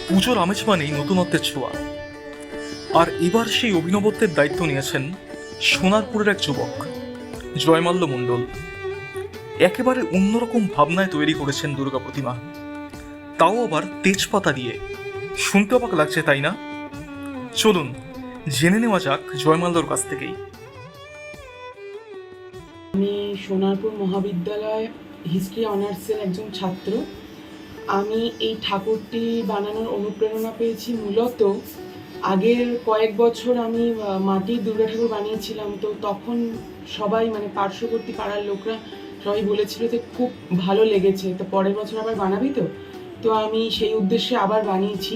পুজোর আমেজ মানেই নতুনত্বের ছোঁয়া। আর এবার সেই অভিনবত্বের দায়িত্ব নিয়েছেন সোনারপুরের এক যুবক, জয়মাল্য মণ্ডল। একেবারে অন্যরকম ভাবনায় তৈরি করেছেন দুর্গা প্রতিমা, তাও আবার তেজপাতা দিয়ে। শুনতে অবাক লাগছে, তাই না? চলুন জেনে নেওয়া যাক জয়মাল্যর কাছ থেকেই। আমি সোনারপুর মহাবিদ্যালয় হিস্ট্রি অনার্সের একজন ছাত্র। আমি এই ঠাকুরটি বানানোর অনুপ্রেরণা পেয়েছি মূলত আগের কয়েক বছর আমি মাটির দুর্গা ঠাকুর বানিয়েছিলাম। তো তখন সবাই পার্শ্ববর্তী পাড়ার লোকরা সবাই বলেছিল যে খুব ভালো লেগেছে, তো পরের বছর আবার বানাবি তো। তো আমি সেই উদ্দেশ্যে আবার বানিয়েছি।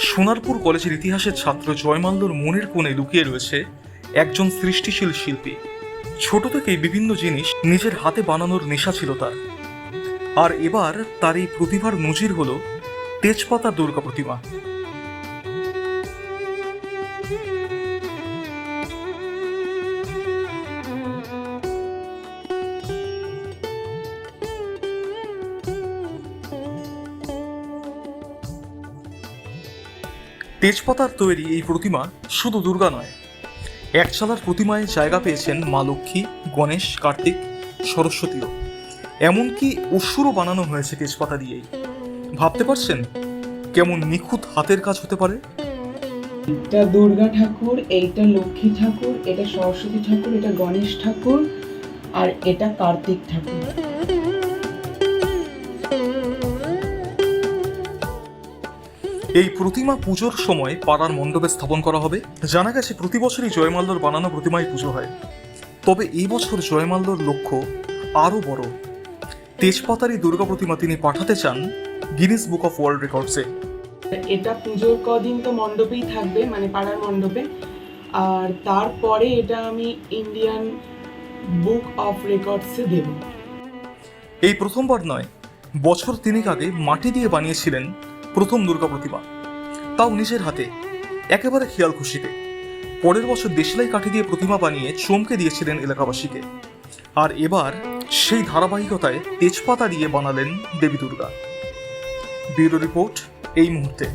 সোনারপুর কলেজের ইতিহাসের ছাত্র জয়মাল্যর মনের কোণে লুকিয়ে রয়েছে একজন সৃষ্টিশীল শিল্পী। ছোট থেকেই বিভিন্ন জিনিস নিজের হাতে বানানোর নেশা ছিল তার। আর এবার তার এই প্রতিভার নজির হল তেজপাতা দুর্গা প্রতিমা। তেজপাতার তৈরি এই প্রতিমা শুধু দুর্গা নয়, একচালার প্রতিমায় জায়গা পেয়েছেন মা লক্ষ্মী, গণেশ, কার্তিক, সরস্বতীও। এমনকি অসুরও বানানো হয়েছে তেজপাতা দিয়েই। ভাবতে পারছেন কেমন নিখুঁত হাতের কাজ হতে পারে? এটা দুর্গা ঠাকুর, এইটা লক্ষ্মী ঠাকুর, এটা সরস্বতী ঠাকুর, এটা গণেশ ঠাকুর, আর এটা কার্তিক ঠাকুর। এই প্রতিমা পুজোর সময় পাড়ার মণ্ডপে স্থাপন করা হবে। জানা গেছে প্রতি বছরই জয়মাল্যর বানানো প্রতিমায় পুজো হয়, তবে এই বছর জয়মাল্যর লক্ষ্য আরও বড়। তেজপাতারই দুর্গা প্রতিমা তিনি পাঠাতে চান গিনেস বুক অফ ওয়ার্ল্ড রেকর্ডসে। এটা পুজোর কদিন তো মণ্ডপেই থাকবে, পাড়ার মণ্ডপে, আর তারপরে এটা আমি ইন্ডিয়ান বুক অফ রেকর্ডসে দেব। এই প্রথমবার নয়, বছর তিনেক আগে মাটি দিয়ে বানিয়েছিলেন প্রথম দুর্গা প্রতিমা, তাও নিজের হাতে, একেবারে খেয়াল খুশিতে। পরের বছর দেশলাই কাঠি দিয়ে প্রতিমা বানিয়ে চমকে দিয়েছিলেন এলাকাবাসীকে। আর এবার সেই ধারাবাহিকতায় তেজপাতা দিয়ে বানালেন দেবী দুর্গা। ব্যুরো রিপোর্ট এই মুহূর্তে।